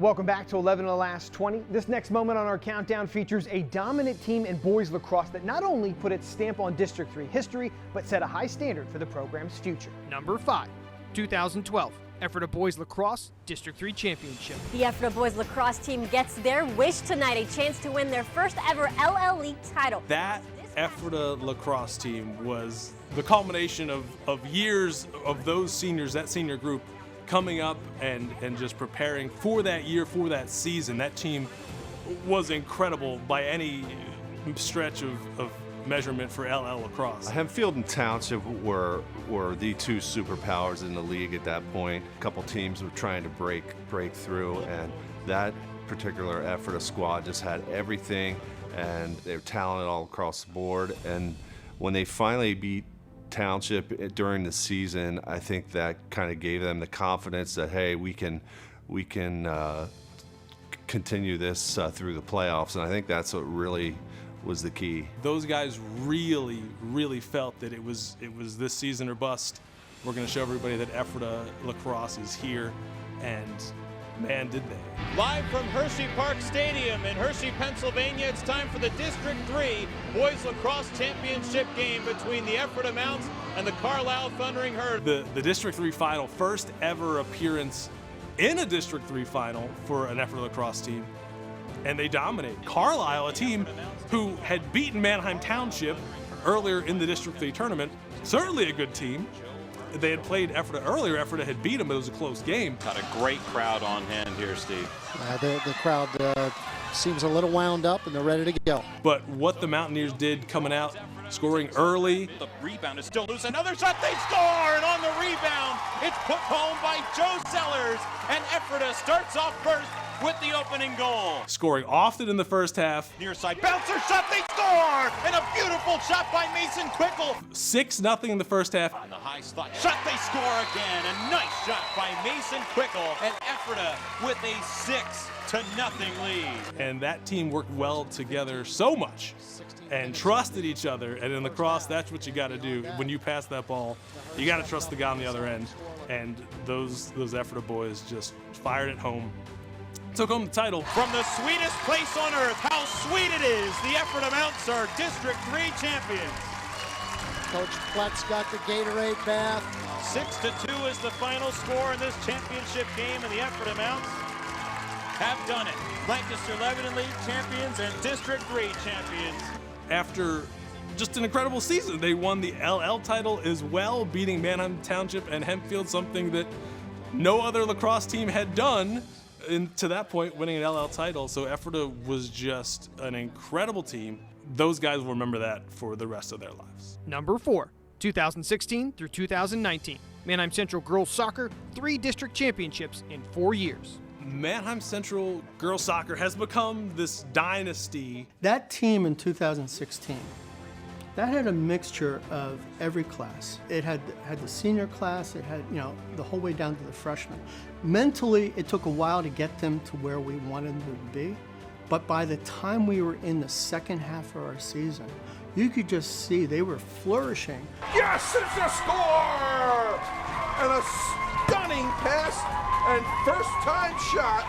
Welcome back to 11 of the last 20. This next moment on our countdown features a dominant team in boys lacrosse that not only put its stamp on District 3 history, but set a high standard for the program's future. Number 5, 2012, Ephrata Boys Lacrosse District 3 Championship. The Ephrata Boys Lacrosse team gets their wish tonight, a chance to win their first ever LL League title. That Ephrata lacrosse team was the culmination of years of those seniors, that senior group, coming up and just preparing for that year, for that season. That team was incredible by any stretch of measurement for LL lacrosse. Hempfield and Township were the two superpowers in the league at that point. A couple teams were trying to break through, and that particular Ephrata squad just had everything, and they were talented all across the board. And when they finally beat Township during the season, I think that kind of gave them the confidence that, hey, we can continue this through the playoffs, and I think that's what really was the key. Those guys really felt that it was this season or bust. We're going to show everybody that Ephrata lacrosse is here, and man, did they. Live from Hershey Park Stadium in Hershey, Pennsylvania, it's time for the District 3 Boys Lacrosse Championship game between the Ephrata Mounts and the Carlisle Thundering Herd. The District 3 final, first ever appearance in a District 3 final for an Ephrata lacrosse team, and they dominate. Carlisle, a team who had beaten Manheim Township earlier in the District 3 tournament, certainly a good team. They had played Ephrata earlier. Ephrata had beat them, but it was a close game. Got a great crowd on hand here, Steve. The crowd seems a little wound up, and they're ready to go. But what the Mountaineers did coming out, scoring early. The rebound is still loose. Another shot, they score! And on the rebound, it's put home by Joe Sellers. And Ephrata starts off first with the opening goal. Scoring often in the first half. Near side bouncer shot, they score! And a beautiful shot by Mason Quickle. 6-0 in the first half. On the high slot shot, they score again. A nice shot by Mason Quickle. And Ephrata with a 6-0 lead. And that team worked well together so much and trusted each other. And in lacrosse, that's what you got to do. When you pass that ball, you got to trust the guy on the other end. And those Ephrata boys just fired it home. Took home the title. From the sweetest place on earth, how sweet it is, the Ephrata Mounts are District 3 champions. Coach Plett's got the Gatorade bath. 6-2 is the final score in this championship game, and the Ephrata Mounts have done it. Lancaster Lebanon League champions and District 3 champions. After just an incredible season, they won the LL title as well, beating Manheim Township and Hempfield, something that no other lacrosse team had done to that point, winning an LL title. So Ephrata was just an incredible team. Those guys will remember that for the rest of their lives. Number 4, 2016 through 2019, Manheim Central Girls Soccer, 3 district championships in 4 years. Manheim Central Girls Soccer has become this dynasty. That team in 2016, that had a mixture of every class. It had the senior class, it had, the whole way down to the freshmen. Mentally, it took a while to get them to where we wanted them to be, but by the time we were in the second half of our season, you could just see they were flourishing. Yes, it's a score! And a stunning pass and first-time shot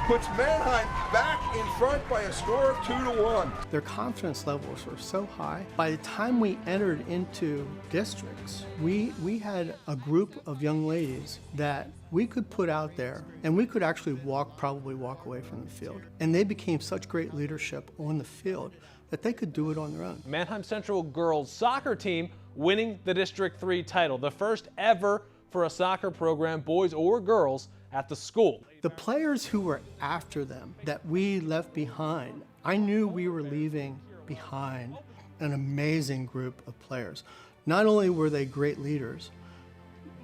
puts Manheim back in front by a score of 2-1. Their confidence levels were so high. By the time we entered into districts, we had a group of young ladies that we could put out there, and we could actually probably walk away from the field. And they became such great leadership on the field that they could do it on their own. Manheim Central girls soccer team winning the District 3 title, the first ever for a soccer program, boys or girls, at the school. The players who were after them that we left behind, I knew we were leaving behind an amazing group of players. Not only were they great leaders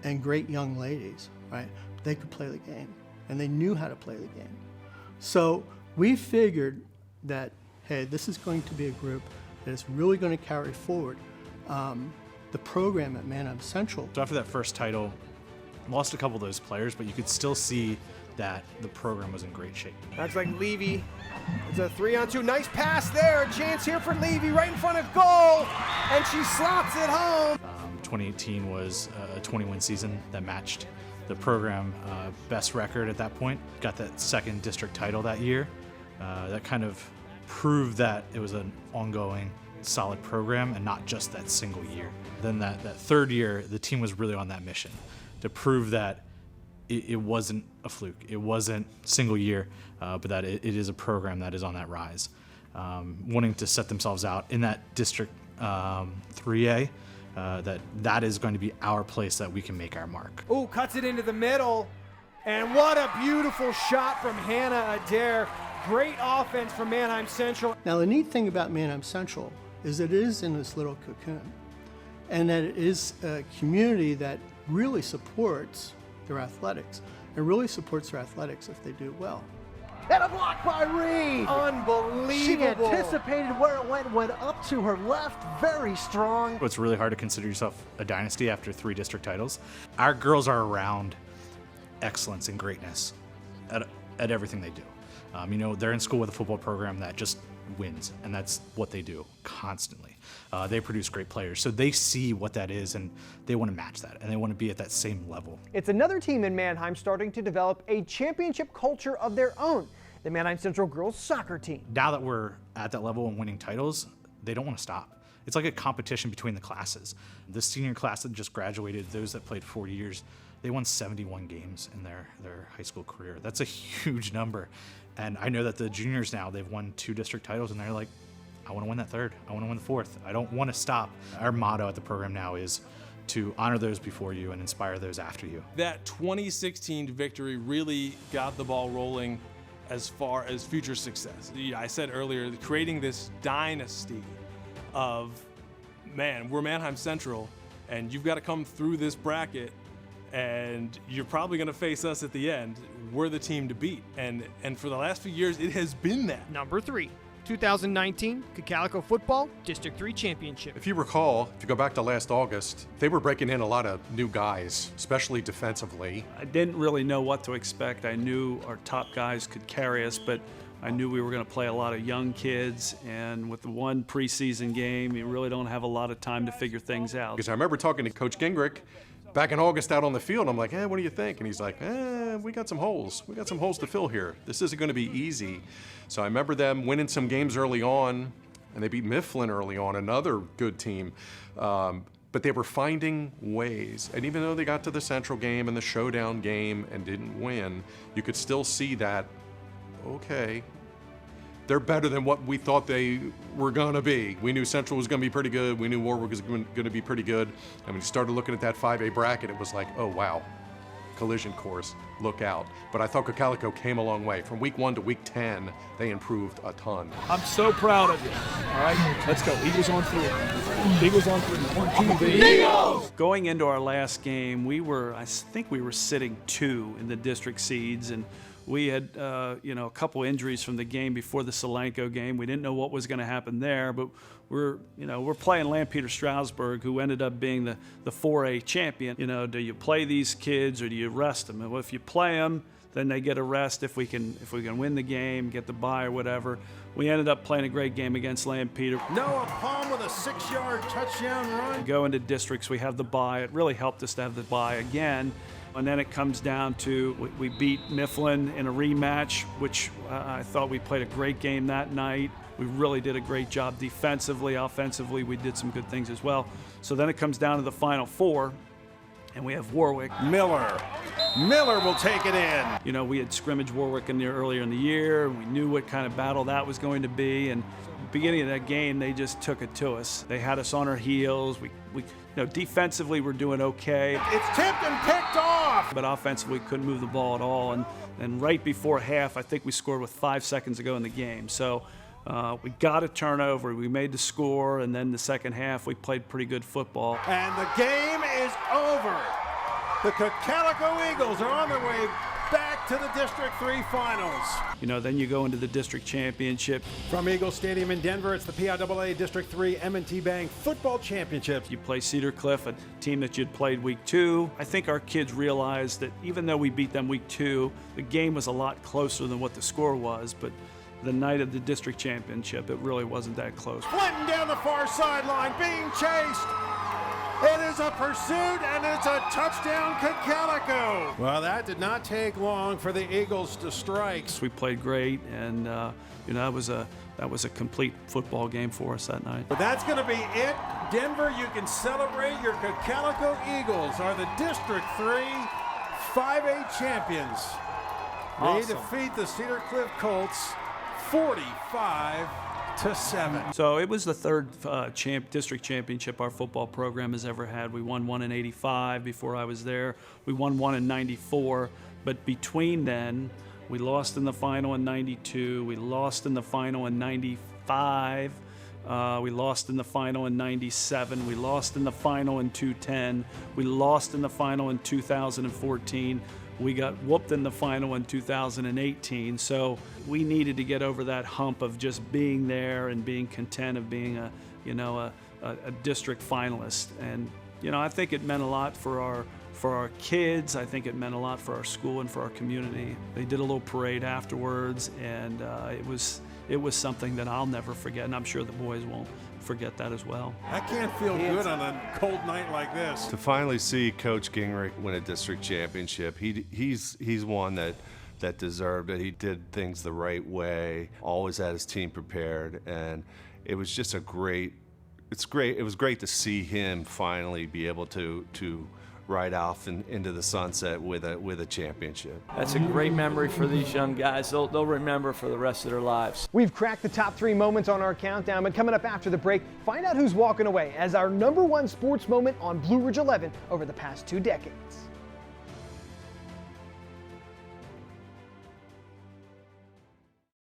and great young ladies, right? They could play the game, and they knew how to play the game. So we figured that, hey, this is going to be a group that is really going to carry forward the program at Manheim Central. So after that first title, lost a couple of those players, but you could still see that the program was in great shape. That's like Levy. It's a 3-on-2. Nice pass there. A chance here for Levy right in front of goal. And she slots it home. 2018 was a 20-win season that matched the program best record at that point, got that second district title that year. That kind of proved that it was an ongoing solid program and not just that single year. Then that third year, the team was really on that mission to prove that it wasn't a fluke, it wasn't single year, but that it is a program that is on that rise. Wanting to set themselves out in that District 3A, that is going to be our place that we can make our mark. Ooh, cuts it into the middle. And what a beautiful shot from Hannah Adair. Great offense from Manheim Central. Now, the neat thing about Manheim Central is it is in this little cocoon, and that it is a community that really supports their athletics, and really supports their athletics if they do well. And a block by Reed. Unbelievable. She anticipated where it went up to her left, very strong. It's really hard to consider yourself a dynasty after 3 district titles. Our girls are around excellence and greatness at everything they do. They're in school with a football program that just wins, and that's what they do constantly. They produce great players, so they see what that is, and they want to match that, and they want to be at that same level. It's another team in Manheim starting to develop a championship culture of their own, the Manheim Central girls soccer team. Now that we're at that level and winning titles, they don't want to stop. It's like a competition between the classes. The senior class that just graduated, those that played 40 years, they won 71 games in their high school career. That's a huge number. And I know that the juniors now, they've won 2 district titles, and they're like, I want to win that 3rd. I want to win the 4th. I don't want to stop. Our motto at the program now is to honor those before you and inspire those after you. That 2016 victory really got the ball rolling as far as future success. I said earlier, creating this dynasty of, man, we're Manheim Central, and you've got to come through this bracket, and you're probably going to face us at the end. We're the team to beat. And for the last few years, it has been that. Number 3, 2019 Cocalico Football District 3 Championship. If you recall, if you go back to last August, they were breaking in a lot of new guys, especially defensively. I didn't really know what to expect. I knew our top guys could carry us, but I knew we were going to play a lot of young kids, and with the one preseason game, you really don't have a lot of time to figure things out. Because I remember talking to Coach Gingrich back in August out on the field. I'm like, what do you think? And he's like, we got some holes. We got some holes to fill here. This isn't going to be easy. So I remember them winning some games early on, and they beat Mifflin early on, another good team. But they were finding ways. And even though they got to the Central game and the showdown game and didn't win, you could still see that, okay, they're better than what we thought they were going to be. We knew Central was going to be pretty good. We knew Warwick was going to be pretty good. And when you started looking at that 5A bracket, it was like, oh, wow, collision course, look out. But I thought Cocalico came a long way. From week 1 to week 10, they improved a ton. I'm so proud of you. All right, let's go. Eagles on 3. Eagles on 3. 1, 2, Eagles! Going into our last game, I think we were sitting 2 in the district seeds, and we had, a couple injuries from the game before the Solanco game. We didn't know what was going to happen there, but we're playing Lampeter Stroudsburg, who ended up being the 4A champion. Do you play these kids or do you rest them? Well, if you play them, then they get a rest if we can win the game, get the bye or whatever. We ended up playing a great game against Lampeter. Noah Palm with a 6-yard touchdown run. Go into districts, we have the bye. It really helped us to have the bye again. And then it comes down to we beat Mifflin in a rematch, which I thought we played a great game that night. We really did a great job defensively. Offensively, we did some good things as well. So then it comes down to the Final Four, and we have Warwick. Miller will take it in. We had scrimmage Warwick earlier in the year. We knew what kind of battle that was going to be, and at the beginning of that game, they just took it to us. They had us on our heels. We defensively, we're doing okay. It's tipped and picked off. But offensively, we couldn't move the ball at all. And right before half, I think we scored with 5 seconds to go in the game. So we got a turnover. We made the score, and then the second half, we played pretty good football. And the game is over. The Cocalico Eagles are on their way back to the District 3 Finals. Then you go into the District Championship. From Eagle Stadium in Denver, it's the PIAA District 3 M&T Bank Football Championship. You play Cedar Cliff, a team that you'd played week 2. I think our kids realized that even though we beat them week 2, the game was a lot closer than what the score was, but the night of the District Championship, it really wasn't that close. Flinton down the far sideline, being chased. It is a pursuit, and it's a touchdown, Calico. Well, that did not take long for the Eagles to strike. We played great, and you know, that was a complete football game for us that night. But that's going to be it. Denver, you can celebrate. Your Calico Eagles are the District 3 5A champions. Awesome. They defeat the Cedar Cliff Colts 45-7. So it was the third district championship our football program has ever had. We won one in '85 before I was there. We won one in '94. But between then, we lost in the final in '92. We lost in the final in '95. We lost in the final in '97. We lost in the final in 2010. We lost in the final in 2014. We got whooped in the final in 2018. So we needed to get over that hump of just being there and being content of being a district finalist. And I think it meant a lot for our kids. I think it meant a lot for our school and for our community. They did a little parade afterwards, and it was something that I'll never forget, and I'm sure the boys won't forget that as well. I can't feel good on a cold night like this. To finally see Coach Gingrich win a district championship, he's one that deserved it. He did things the right way, always had his team prepared, and it was just it was great to see him finally be able to ride off into the sunset with a championship. That's a great memory for these young guys. They'll remember for the rest of their lives. We've cracked the top 3 moments on our countdown, but coming up after the break, find out who's walking away as our #1 sports moment on Blue Ridge 11 over the past 2 decades.